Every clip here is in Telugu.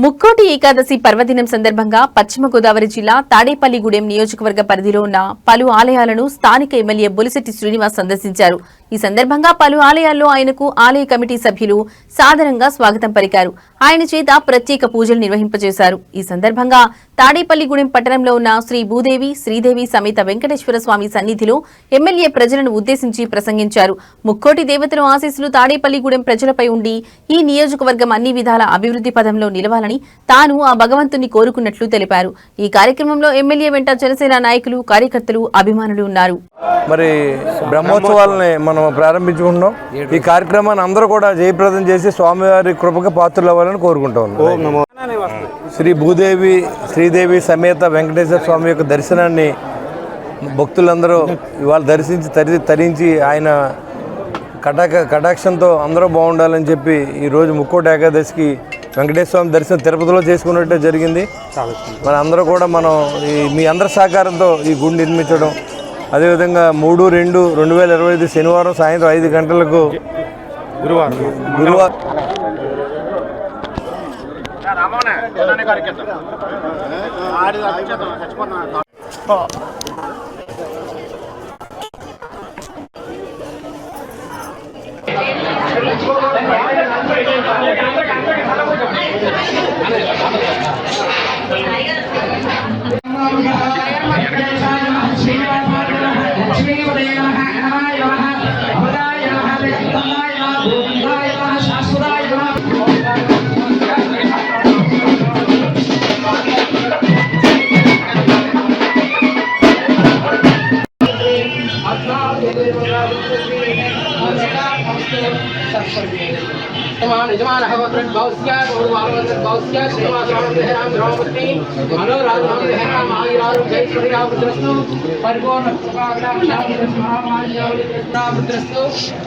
ముక్కోటి ఏకాదశి పర్వదినం సందర్భంగా పశ్చిమ గోదావరి జిల్లా తాడేపల్లిగూడెం నియోజకవర్గ పరిధిలో ఉన్న పలు ఆలయాలను స్థానిక ఎమ్మెల్యే బొలిశెట్టి శ్రీనివాస్ సందర్శించారు. ఈ సందర్భంగా పలు ఆలయాల్లో ఆయనకు ఆలయ కమిటీ సభ్యులు సాదరంగా స్వాగతం పలికారు. ఆయన చేత ప్రత్యేక పూజలు నిర్వహింపజేశారు. ఈ సందర్భంగా తాడేపల్లిగూడెం పట్టణంలో ఉన్న శ్రీ భూదేవి శ్రీదేవి సమేత వెంకటేశ్వర స్వామి సన్నిధిలో ఎమ్మెల్యే ప్రజలను ఉద్దేశించి ప్రసంగించారు. ముక్కోటి దేవతల ఆశీస్సులు తాడేపల్లిగూడెం ప్రజలపై ఉండి ఈ నియోజకవర్గం అన్ని విధాల అభివృద్ధి పథంలో నిలవాలని తాను ఆ భగవంతుని కోరుకున్నట్లు తెలిపారు. ఈ కార్యక్రమంలో ఎమ్మెల్యే వెంట జనసేన నాయకులు, కార్యకర్తలు, అభిమానులు ఉన్నారు. మరి బ్రహ్మోత్సవాలని మనం ప్రారంభించుకుంటున్నాం. ఈ కార్యక్రమాన్ని అందరూ కూడా జయప్రదం చేసి స్వామివారి కృపకు పాత్రలు అవ్వాలని కోరుకుంటూ ఉన్నాం. శ్రీ భూదేవి శ్రీదేవి సమేత వెంకటేశ్వర స్వామి యొక్క దర్శనాన్ని భక్తులందరూ ఇవాళ దర్శించి తరించి ఆయన కటాక్షంతో అందరూ బాగుండాలని చెప్పి ఈరోజు ముక్కోటి ఏకాదశికి వెంకటేశ్వర స్వామి దర్శనం తిరుపతిలో చేసుకున్నట్టే జరిగింది. మన అందరూ కూడా మీ అందరి సహకారంతో ఈ గుడి నిర్మించడం, అదేవిధంగా 3/2/2025 శనివారం సాయంత్రం 5 గంటలకు గురువారం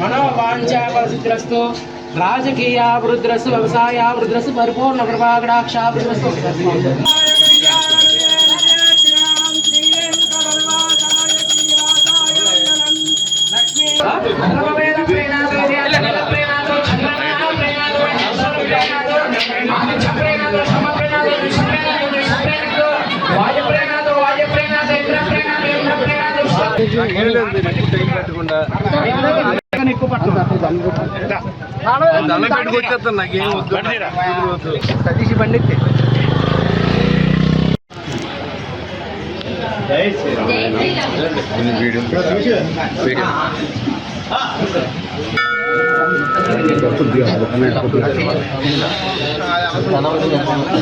మనోవాంఛాఫలసిద్ధిరస్తు రాజకీయాభివృద్ధిరస్తు వ్యవసాయాభివృద్ధిరస్తు పరిపూర్ణ కృపాకటాక్షాభివృద్ధిరస్తు. సతీష్ బండి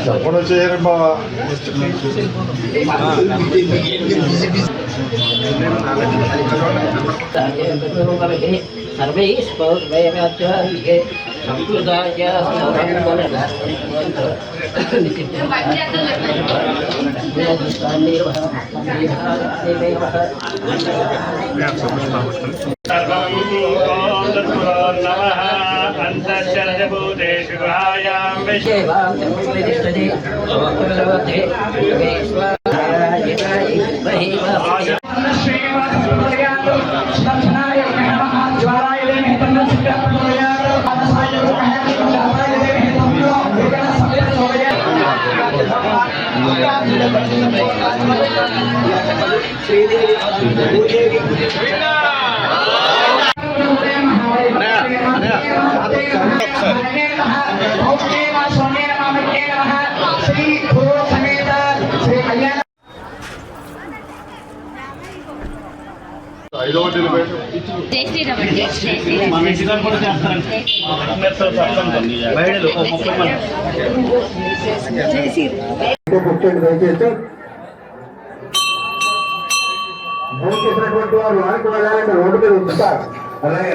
చెప్పడం చేయరు బాబా. చేసినటువంటి వారు వారికి వెళ్ళాలంటే రోడ్డు మీద ఉంచుతారు. అలాగే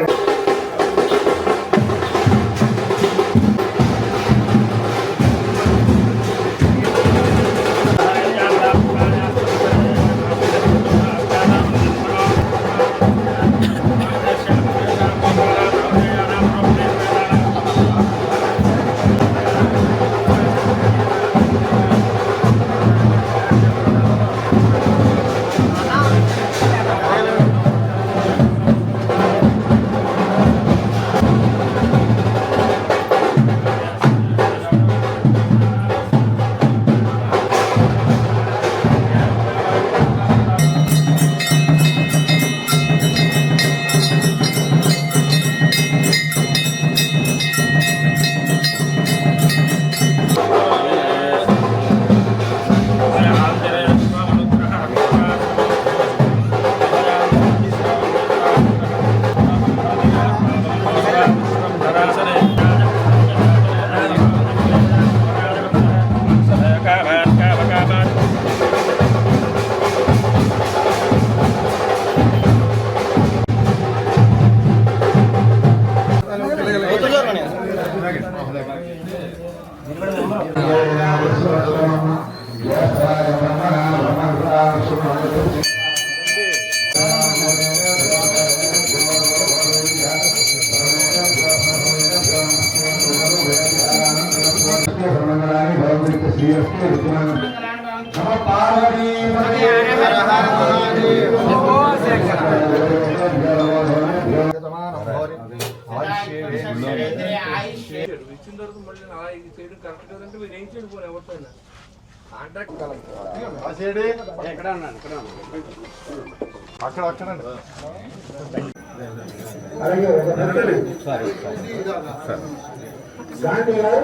గాంధీ గారు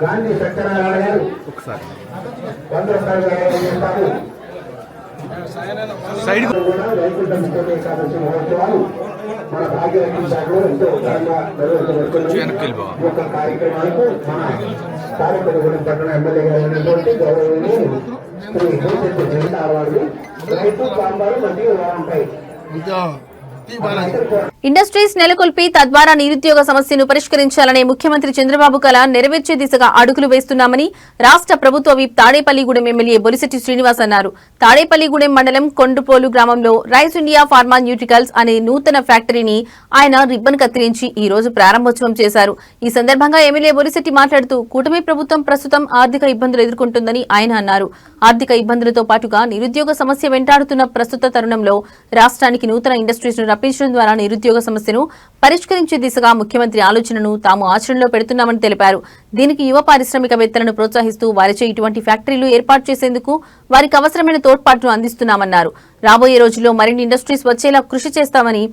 గాంధీ సత్యనారాయణ గారు 100 రూపాయలు చేస్తారు. వైకుంఠ ముఖ్యమంత్రి ఏకాదశి మహోత్సవాలు మన భాగ్యలక్ష్మి శాఖలో ఎంతో ఉత్సాహంగా నిర్వహించబడుతున్నాయి. ఈ యొక్క కార్యక్రమాలకు మన తాడేపల్లిగూడెం పట్టణ ఎమ్మెల్యే గారు అయినటువంటి గౌరవనీయులు శ్రీ భూశెట్టి జగన్నాథ్ వారు రైతు సాంబారు మరియు ఉంటాయి. ఇండస్ట్రీస్ నెలకొల్పి తద్వారా నిరుద్యోగ సమస్యను పరిష్కరించాలనే ముఖ్యమంత్రి చంద్రబాబు కల నెరవేర్చే దిశగా అడుగులు వేస్తున్నామని రాష్ట్ర ప్రభుత్వ విప్ తాడేపల్లిగూడెం ఎమ్మెల్యే బొలిశెట్టి శ్రీనివాస్ అన్నారు. తాడేపల్లిగూడెం మండలం కొండ్రుపోలు గ్రామంలో రైస్ ఇండియా ఫార్మా న్యూట్రికల్స్ అనే నూతన ఫ్యాక్టరీని ఆయన రిబ్బన్ కత్తిరించి ఈ రోజు ప్రారంభోత్సవం చేశారు. ఈ సందర్భంగా ఎమ్మెల్యే బొలిశెట్టి మాట్లాడుతూ కూటమి ప్రభుత్వం ప్రస్తుతం ఆర్థిక ఇబ్బందులు ఎదుర్కొంటుందని ఆయన అన్నారు. ఆర్థిక ఇబ్బందులతో పాటుగా నిరుద్యోగ సమస్య వెంటాడుతున్న ప్రస్తుత తరుణంలో రాష్ట్రానికి నూతన ఇండస్ట్రీస్ ను రప్పించడం ద్వారా నిరుద్యోగ సమస్యను పరిష్కరించే దిశగా ముఖ్యమంత్రి ఆలోచనను తాము ఆచరణలో పెడుతున్నామని తెలిపారు. దీనికి యువ పారిశ్రామికవేత్తలను ప్రోత్సహిస్తూ వారిచే ఇటువంటి ఫ్యాక్టరీలు ఏర్పాటు చేసేందుకు వారికి అవసరమైన తోడ్పాటును అందిస్తున్నామన్నారు. రాబోయే రోజుల్లో మరిన్ని ఇండస్ట్రీస్ వచ్చేలా కృషి చేస్తామని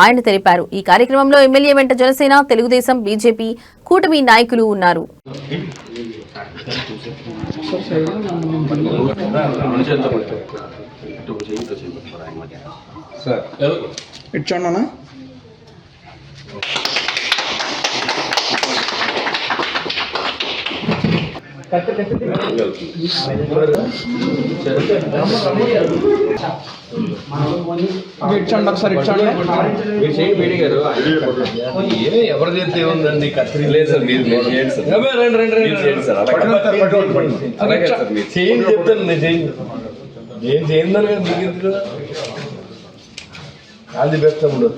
ఆయన తెలిపారు. ఈ కార్యక్రమంలో ఎమ్మెల్యే వెంట జనసేన, తెలుగుదేశం, బీజేపీ కూటమి నాయకులు ఉన్నారు. ఇచ్చండి ఇచ్చండి ఒకసారి ఇచ్చండి. ఎవరు చేస్తే ఏముందండి? కత్తిరి లేదు సార్, మీరు చేయండి సార్. అలాగే సార్, మీరు చేయండి చెప్తాను. నేను చేయండి ఏం చేయండి మీకు ఆల్ ది బెస్ట్ తమ్ముడు.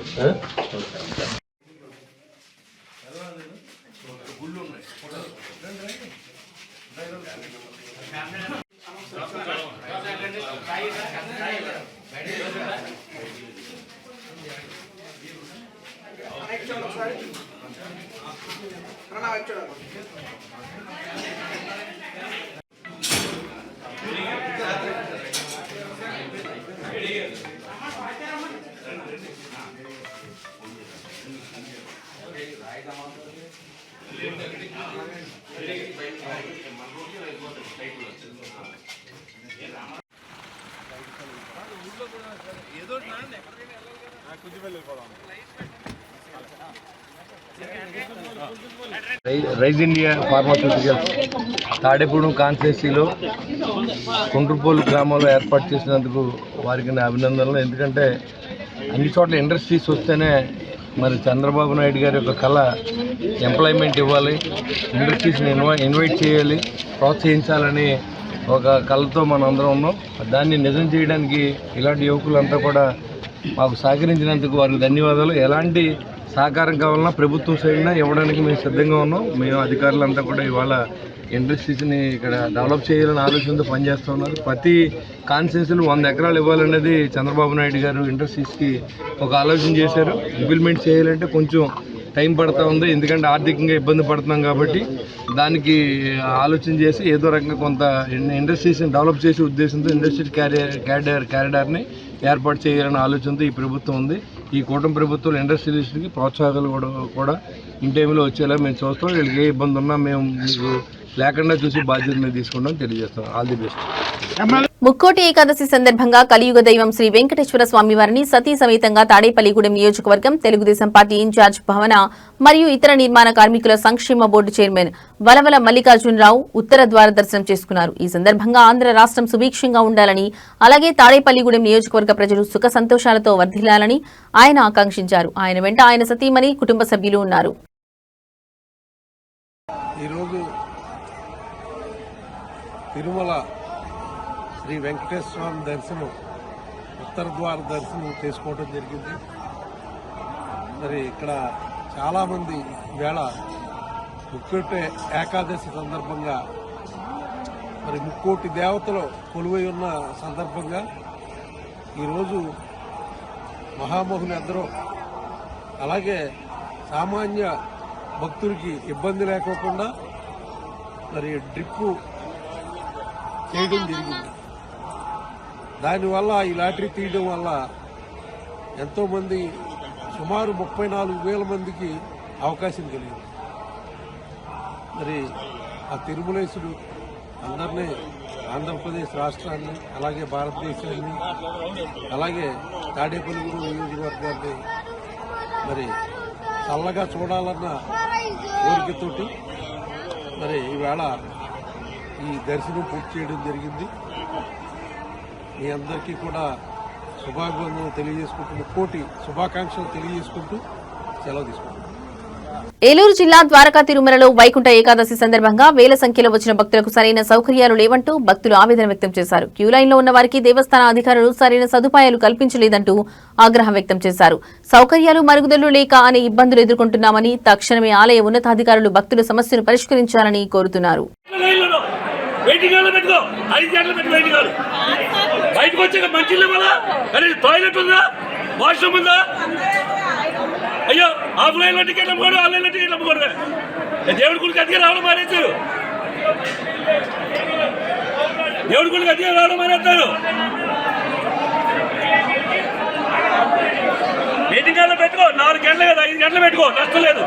రైస్ ఇండియా ఫార్మాస్యూటికల్స్ తాడేపూడెం కాన్స్టిట్యున్సీలో కొండ్రుపోలు గ్రామంలో ఏర్పాటు చేసినందుకు వారికి నా అభినందనలు. ఎందుకంటే అన్ని చోట్ల ఇండస్ట్రీస్ వస్తేనే మరి చంద్రబాబు నాయుడు గారి యొక్క కళ ఎంప్లాయ్మెంట్ ఇవ్వాలి, ఇండస్ట్రీస్ని ఇన్వైట్ చేయాలి, ప్రోత్సహించాలని ఒక కళతో మనం అందరం ఉన్నాం. దాన్ని నిజం చేయడానికి ఇలాంటి యువకులంతా కూడా మాకు సహకరించినందుకు వారికి ధన్యవాదాలు. ఎలాంటి సహకారం కావాలన్నా ప్రభుత్వం సైడ్న ఇవ్వడానికి మేము సిద్ధంగా ఉన్నాం. మేము అధికారులంతా కూడా ఇవాళ ఇండస్ట్రీస్ని ఇక్కడ డెవలప్ చేయాలని ఆలోచనతో పనిచేస్తూ ఉన్నారు. ప్రతి కాన్స్టిట్యున్సీలో 100 ఎకరాలు ఇవ్వాలనేది చంద్రబాబు నాయుడు గారు ఇండస్ట్రీస్కి ఒక ఆలోచన చేశారు. ఇంప్లిమెంట్ చేయాలంటే కొంచెం టైం పడుతూ ఉంది, ఎందుకంటే ఆర్థికంగా ఇబ్బంది పడుతున్నాం కాబట్టి దానికి ఆలోచన చేసి ఏదో రకంగా కొంత ఇండస్ట్రీస్ని డెవలప్ చేసే ఉద్దేశంతో ఇండస్ట్రీ క్యారిడార్ని ఏర్పాటు చేయాలనే ఆలోచనతో ఈ ప్రభుత్వం ఉంది. ఈ కూటమి ప్రభుత్వం ఇండస్ట్రియలిస్టులకి ప్రోత్సాహాలు కూడా ఇన్ టైంలో వచ్చేలా మేము చూస్తాం. వీళ్ళకి ఏ ఇబ్బంది ఉన్నా మేము మీకు లేకుండా చూసి బాధ్యత మీద తీసుకుంటాం తెలియజేస్తాం. All the best. Mukkoti Ekadashi సందర్భంగా కలియుగ దైవం శ్రీ వెంకటేశ్వర స్వామి వారిని సతీ సమేతంగా తాడేపల్లిగూడెం నియోజకవర్గం తెలుగుదేశం పార్టీ ఇన్ఛార్జ్ భవన మరియు ఇతర నిర్మాణ కార్మికుల సంక్షేమ బోర్డు చైర్మన్ వలవల మల్లికార్జునరావు ఉత్తర ద్వార దర్శనం చేసుకున్నారు. ఈ సందర్భంగా ఆంధ్ర రాష్ట్రం సుభిక్షంగా ఉండాలని, అలాగే తాడేపల్లిగూడెం నియోజకవర్గ ప్రజలు సుఖ సంతోషాలతో వర్ధిల్లాలని ఆయన ఆకాంక్షించారు. ఆయన వెంట ఆయన సతీమణి, కుటుంబ సభ్యులు ఉన్నారు. ఈరోజు తిరుమల శ్రీ వెంకటేశ్వర స్వామి దర్శనం ఉత్తర ద్వార దర్శనం చేసుకోవడం జరిగింది. మరి ఇక్కడ చాలామంది వేళ ముక్కోటి ఏకాదశి సందర్భంగా మరి ముక్కోటి దేవతలు కొలువై ఉన్న సందర్భంగా ఈరోజు మహామహులు ఎందరో అలాగే సామాన్య భక్తులకి ఇబ్బంది లేకోకుండా మరి డ్రిప్పు చేయడం జరిగింది. దానివల్ల ఈ లాటరీ తీయడం వల్ల ఎంతోమంది సుమారు 34,000 మందికి అవకాశం కలిగింది. మరి ఆ తిరుమలేశుడు అందరినీ ఆంధ్రప్రదేశ్ రాష్ట్రాన్ని అలాగే భారతదేశాన్ని అలాగే తాడేపల్లిగూడెం నియోజకవర్గాన్ని మరి చల్లగా చూడాలన్న కోరికతోటి మరి ఈవేళ ఈ దర్శనం పూర్తి చేయడం జరిగింది. మీ అందరికీ కూడా శుభాభివందనలు తెలియజేసుకుంటూ ముక్కోటి శుభాకాంక్షలు తెలియజేసుకుంటూ సెలవు తీసుకుంటాం. ఏలూరు జిల్లా ద్వారకా తిరుమలలో వైకుంఠ ఏకాదశి సందర్భంగా వేల సంఖ్యలో వచ్చిన భక్తులకు సరైన సౌకర్యాలు లేవంటూ భక్తులు ఆవేదన వ్యక్తం చేశారు. క్యూలైన్లో ఉన్న వారికి దేవస్థాన అధికారులు సరైన సదుపాయాలు కల్పించలేదంటూ ఆగ్రహం వ్యక్తం చేశారు. సౌకర్యాలు మరుగుదొడ్లు లేక అనే ఇబ్బందులు ఎదుర్కొంటున్నామని తక్షణమే ఆలయ ఉన్నతాధికారులు భక్తుల సమస్యను పరిష్కరించాలని కోరుతున్నారు. అయ్యో ఆఫ్లైన్లో టికెట్లు అమ్ముకోడు, ఆన్లైన్లో టికెట్లు అమ్ముకోడు. దేవుడి గుడికి అతిగా రావడం మానేస్తారు. దేవుడి గుడికి అతిగా రావడం మానేస్తారు. మీటింగ్ హాల్లో పెట్టుకో, 4 గంటలు కదా 5 గంటలు పెట్టుకో, నష్టం లేదు.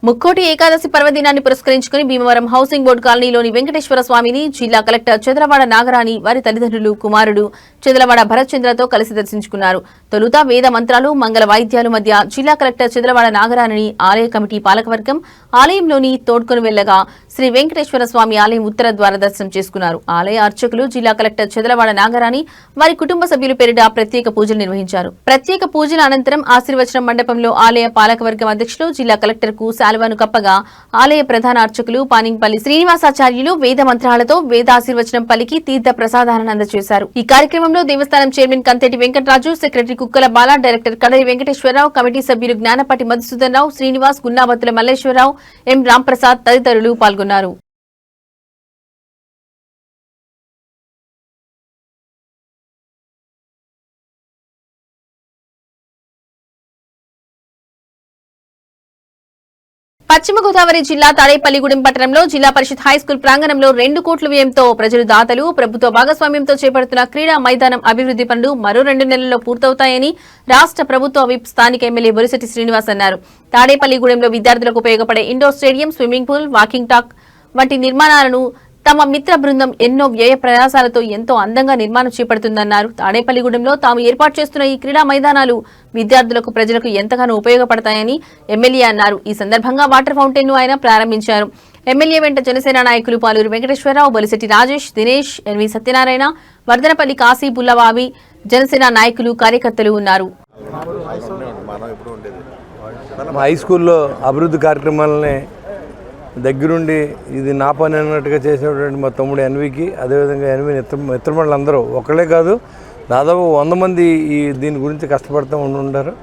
ముక్కోటి ఏకాదశి పర్వదినాన్ని పురస్కరించుకుని భీమవరం హౌసింగ్ బోర్డు కాలనీలోని వెంకటేశ్వర స్వామిని జిల్లా కలెక్టర్ చెదలవాడ నాగరాణి వారి తల్లిదండ్రులు కుమారుడు చెదలవాడ భరత్ చంద్రతో కలిసి దర్శించుకున్నారు. తొలుత వేద మంత్రాలు మంగళ వాయిద్యాలు మధ్య జిల్లా కలెక్టర్ చెదలవాడ నాగరాణిని ఆలయ కమిటీ పాలకవర్గం ఆలయంలోని తోడ్కొని వెళ్లగా శ్రీ వెంకటేశ్వర స్వామి ఆలయం ఉత్తర ద్వార దర్శనం చేసుకున్నారు. ఆలయ అర్చకులు జిల్లా కలెక్టర్ చెదలవాడ నాగరాణి వారి కుటుంబ సభ్యులు పేరిట ప్రత్యేక పూజలు నిర్వహించారు. ప్రత్యేక పూజల అనంతరం ఆశీర్వచనం మండపంలో ఆలయ పాలకవర్గం అధ్యక్షులు జిల్లా కలెక్టర్ కు శాలువాను కప్పగా ఆలయ ప్రధాన అర్చకులు పానింపల్లి శ్రీనివాసాచార్యులు వేద మంత్రాలతో వేదాశీర్వచనం పలికి తీర్థ ప్రసాదాలను అందజేశారు. ఈ కార్యక్రమంలో దేవస్థానం చైర్మన్ కంతేటి వెంకటరాజు, సెక్రటరీ కుక్కల బాల, డైరెక్టర్ కడరి వెంకటేశ్వరరావు, కమిటీ సభ్యులు జ్ఞానపాటి మధుసూదన్ రావు, శ్రీనివాస్, గున్నాబత్తుల మల్లేశ్వరరావు, ఎం రాంప్రసాద్ తదితరులు పాల్గొన్నారు. పశ్చిమ గోదావరి జిల్లా తాడేపల్లిగూడెం పట్టణంలో జిల్లా పరిషత్ హైస్కూల్ ప్రాంగణంలో 2 కోట్ల వ్యయంతో ప్రజలు దాతలు ప్రభుత్వ భాగస్వామ్యంతో చేపడుతున్న క్రీడా మైదానం అభివృద్ది పనులు మరో 2 నెలల్లో పూర్తవుతాయని రాష్ట్ర ప్రభుత్వ విప్ స్థానిక ఎమ్మెల్యే బొలిశెట్టి శ్రీనివాస్ అన్నారు. తాడేపల్లిగూడెంలో విద్యార్థులకు ఉపయోగపడే indoor stadium, swimming pool, walking track వంటి నిర్మాణాలను తమ మిత్ర బృందం ఎన్నో వ్యయ ప్రయాసాలతో ఎంతో అందంగా నిర్మాణం చేపడుతుందన్నారు. తాడేపల్లిగూడెంలో తాము ఏర్పాటు చేస్తున్న ఈ క్రీడా మైదానాలు విద్యార్థులకు ప్రజలకు ఎంతగానో ఉపయోగపడతాయని ఎమ్మెల్యే అన్నారు. ఈ సందర్భంగా వాటర్ ఫౌంటైన్ ను ఆయన ప్రారంభించారు. ఎమ్మెల్యే వెంట జనసేన నాయకులు పాలూరు వెంకటేశ్వరరావు, బొలిశెట్టి రాజేష్, దినేష్, ఎన్వి సత్యనారాయణ, వర్ధనపల్లి కాశీ, బుల్లవావి జనసేన నాయకులు కార్యకర్తలు ఉన్నారు. హై స్కూల్లో అభివృద్ధి కార్యక్రమాలని దగ్గరుండి ఇది నా పని అన్నట్టుగా చేసినటువంటి మా తమ్ముడు ఎన్వికి, అదేవిధంగా ఎన్వి మిత్రమండలందరూ ఒకళ్ళే కాదు దాదాపు 100 మంది దీని గురించి కష్టపడుతూ ఉంటారు.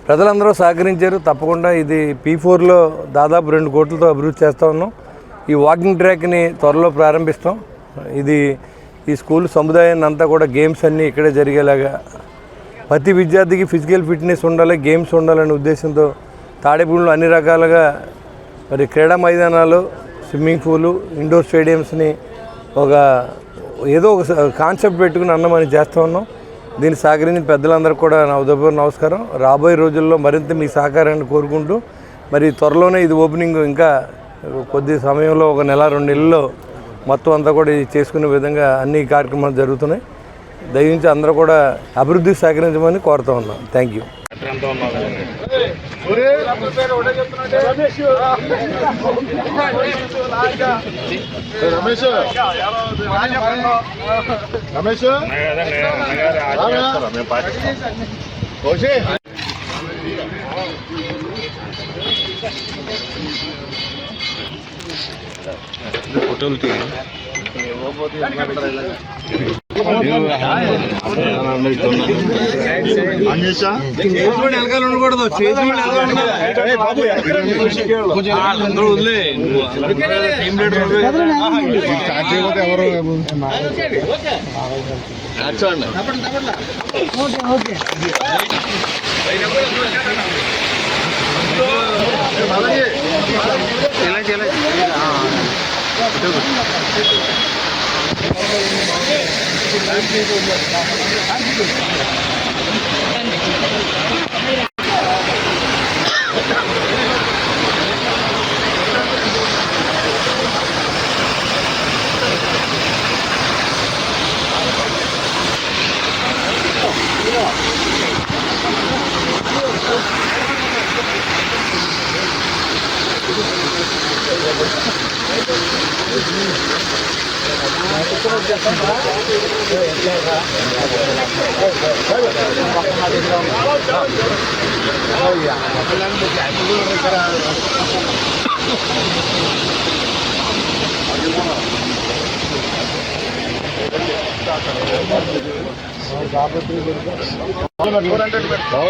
ప్రజలందరూ సహకరించారు. తప్పకుండా ఇది P4లో దాదాపు 2 కోట్లతో అభివృద్ధి చేస్తూ ఉన్నాం. ఈ వాకింగ్ ట్రాక్ని త్వరలో ప్రారంభిస్తాం. ఇది ఈ స్కూల్ సముదాయాన్ని అంతా కూడా గేమ్స్ అన్నీ ఇక్కడే జరిగేలాగా ప్రతి విద్యార్థికి ఫిజికల్ ఫిట్నెస్ ఉండాలి, గేమ్స్ ఉండాలనే ఉద్దేశంతో తాడేపూడిలో అన్ని రకాలుగా మరి క్రీడా మైదానాలు, స్విమ్మింగ్ పూలు, ఇండోర్ స్టేడియంస్ని ఏదో ఒక కాన్సెప్ట్ పెట్టుకుని అన్నమని చేస్తూ ఉన్నాం. దీన్ని సహకరించిన పెద్దలందరూ కూడా నా ఉదయపూర్వ నమస్కారం. రాబోయే రోజుల్లో మరింత మీ సహకారాన్ని కోరుకుంటూ మరి త్వరలోనే ఇది ఓపెనింగ్ ఇంకా కొద్ది సమయంలో 1 నెల 2 నెలల్లో మొత్తం అంతా కూడా ఇది చేసుకునే విధంగా అన్ని కార్యక్రమాలు జరుగుతున్నాయి. దయించి అందరూ కూడా అభివృద్ధికి సహకరించమని కోరుతూ ఉన్నాం. Thank you. Ramesh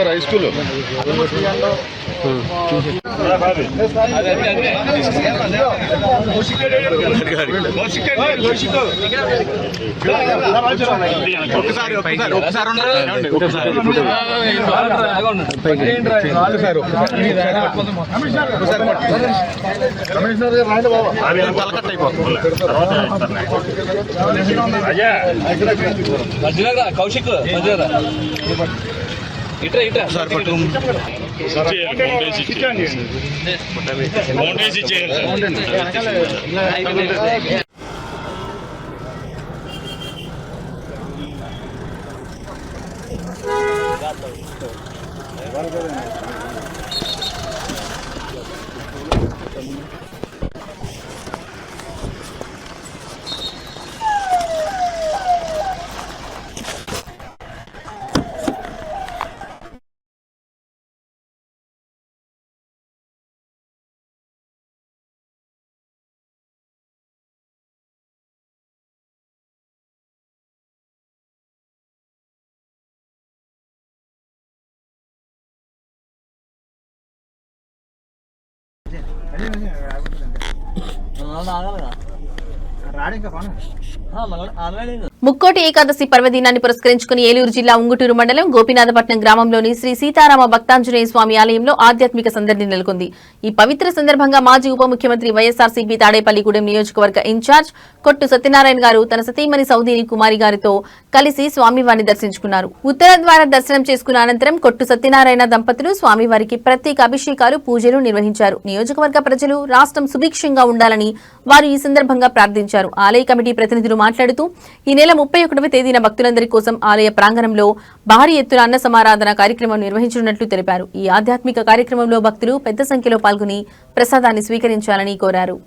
high school Kaushik ఇట్రా ఇట్రా సార్ పట్టు మౌంటైన్స్ ఇచ్చేయండి. ముక్కోటి ఏకాదశి పర్వదినాన్ని పురస్కరించుకుని ఏలూరు జిల్లా ఉంగుటూరు మండలం గోపీనాథపట్నం గ్రామంలోని శ్రీ సీతారామ భక్తాంజనేయ స్వామి ఆలయంలో ఆధ్యాత్మిక సందడి నెలకొంది. ఈ పవిత్ర సందర్భంగా మాజీ ఉప ముఖ్యమంత్రి వైఎస్ఆర్సీపీ తాడేపల్లిగూడెం నియోజకవర్గ ఇన్ఛార్జ్ కొట్టు సత్యనారాయణ గారు తన సతీమణి సౌదీని కుమారి గారితో కలిసి స్వామివారిని దర్శించుకున్నారు. ఉత్తర ద్వార దర్శనం చేసుకున్న అనంతరం కొట్టు సత్యనారాయణ దంపతులు స్వామివారికి ప్రత్యేక అభిషేకాలు పూజలు నిర్వహించారు. నియోజకవర్గ ప్రజలు రాష్ట్రం సుభిక్షంగా ఉండాలని వారు ఈ సందర్భంగా ప్రార్థించారు. ఆలయ కమిటీ ప్రతినిధులు మాట్లాడుతూ ఈ నెల 31వ తేదీన భక్తులందరి కోసం ఆలయ ప్రాంగణంలో భారీ ఎత్తున అన్న సమారాధన కార్యక్రమం నిర్వహించనున్నట్లు తెలిపారు. ఈ ఆధ్యాత్మిక కార్యక్రమంలో భక్తులు పెద్ద సంఖ్యలో పాల్గొని ప్రసాదాన్ని స్వీకరించాలని కోరారు.